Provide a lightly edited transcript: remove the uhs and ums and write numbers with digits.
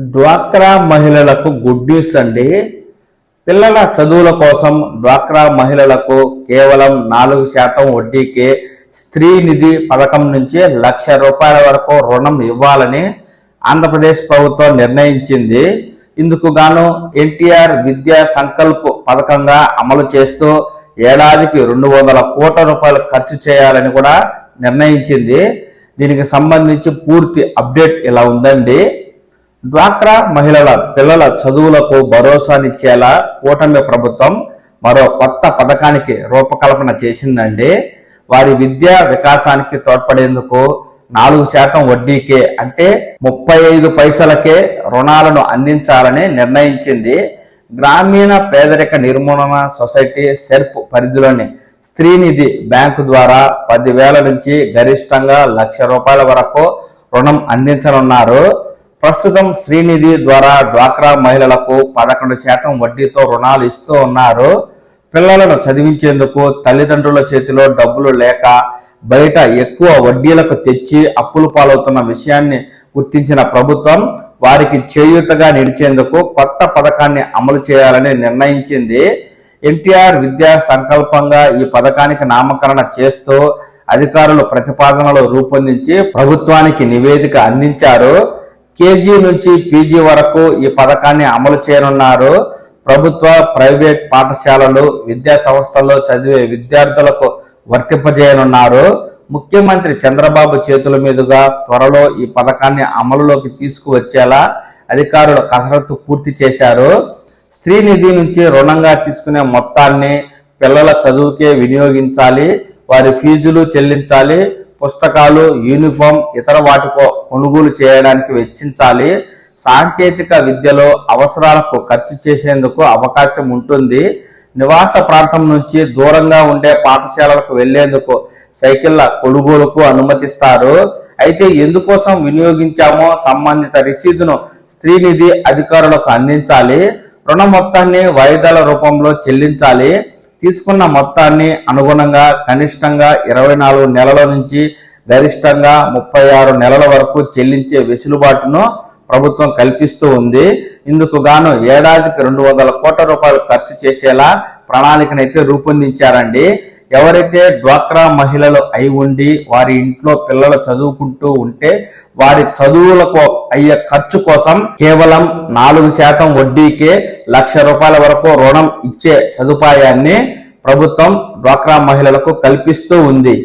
డ్వాక్రా మహిళలకు good news అండి. పిల్లల చదువుల కోసం డ్వాక్రా మహిళలకు కేవలం 4% వడ్డీకే స్త్రీ నిధి పథకం నుంచి ₹1,00,000 వరకు రుణం ఇవ్వాలని ఆంధ్రప్రదేశ్ ప్రభుత్వం నిర్ణయించింది. ఇందుకు గాను ఎన్టీఆర్ విద్యా సంకల్ప్ పథకంగా అమలు చేస్తూ ఏడాదికి ₹200 కోట్ల ఖర్చు చేయాలని కూడా నిర్ణయించింది. దీనికి సంబంధించి పూర్తి అప్డేట్ ఇలా ఉందండి. డ్వాక్రా మహిళల పిల్లల చదువులకు భరోసానిచ్చేలా కూటమి ప్రభుత్వం మరో కొత్త పథకానికి రూపకల్పన చేసిందండి. వారి విద్యా వికాసానికి తోడ్పడేందుకు 4% వడ్డీకే అంటే 35 పైసలకే రుణాలను అందించాలని నిర్ణయించింది. గ్రామీణ పేదరిక నిర్మూలన సొసైటీ సెర్ప్ పరిధిలోని స్త్రీనిధి బ్యాంకు ద్వారా 10,000 నుంచి గరిష్టంగా ₹1,00,000 వరకు రుణం అందించనున్నారు. ప్రస్తుతం శ్రీనిధి ద్వారా డ్వాక్రా మహిళలకు 11% వడ్డీతో రుణాలు ఇస్తూ ఉన్నారు. పిల్లలను చదివించేందుకు తల్లిదండ్రుల చేతిలో డబ్బులు లేక బయట ఎక్కువ వడ్డీలకు తెచ్చి అప్పులు పాలవుతున్న విషయాన్ని గుర్తించిన ప్రభుత్వం వారికి చేయూతగా నిలిచేందుకు కొత్త పథకాన్ని అమలు చేయాలని నిర్ణయించింది. ఎన్టీఆర్ విద్యా సంకల్పంగా ఈ పథకానికి నామకరణ చేస్తూ అధికారులు ప్రతిపాదనలు రూపొందించి ప్రభుత్వానికి నివేదిక అందించారు. కేజీ నుంచి పీజీ వరకు ఈ పథకాన్ని అమలు చేయనున్నారు. ప్రభుత్వ ప్రైవేట్ పాఠశాలలు విద్యా సంస్థల్లో చదివే విద్యార్థులకు వర్తింపజేయనున్నారు. ముఖ్యమంత్రి చంద్రబాబు చేతుల మీదుగా త్వరలో ఈ పథకాన్ని అమలులోకి తీసుకువచ్చేలా అధికారులు కసరత్తు పూర్తి చేశారు. స్త్రీనిధి నుంచి రుణంగా తీసుకునే మొత్తాన్ని పిల్లల చదువుకే వినియోగించాలి. వారి ఫీజులు చెల్లించాలి. పుస్తకాలు, యూనిఫామ్, ఇతర వాటికో కొనుగోలు చేయడానికి వెచ్చించాలి. సాంకేతిక విద్యలో అవసరాలకు ఖర్చు చేసేందుకు అవకాశం ఉంటుంది. నివాస ప్రాంతం నుంచి దూరంగా ఉండే పాఠశాలలకు వెళ్లేందుకు సైకిళ్ల కొనుగోలుకు అనుమతిస్తారు. అయితే ఎందుకోసం వినియోగించామో సంబంధిత రసీదును స్త్రీనిధి అధికారులకు అందించాలి. రుణ మొత్తాన్ని వాయిదాల రూపంలో చెల్లించాలి. తీసుకున్న మొత్తాన్ని అనుగుణంగా కనిష్టంగా 24 నెలల నుంచి గరిష్టంగా 36 నెలల వరకు చెల్లించే వెసులుబాటును ప్రభుత్వం కల్పిస్తూ ఉంది. ఇందుకు గాను ఏడాదికి ₹200 కోట్ల ఖర్చు చేసేలా ప్రణాళికనైతే రూపొందించారండి. ఎవరైతే డ్వాక్రా మహిళలు అయి ఉండి వారి ఇంట్లో పిల్లలు చదువుకుంటూ ఉంటే వారి చదువులకు అయ్యే ఖర్చు కోసం కేవలం 4% వడ్డీకే ₹1,00,000 వరకు రుణం ఇచ్చే సదుపాయాన్ని ప్రభుత్వం డ్వాక్రా మహిళలకు కల్పిస్తూ ఉంది.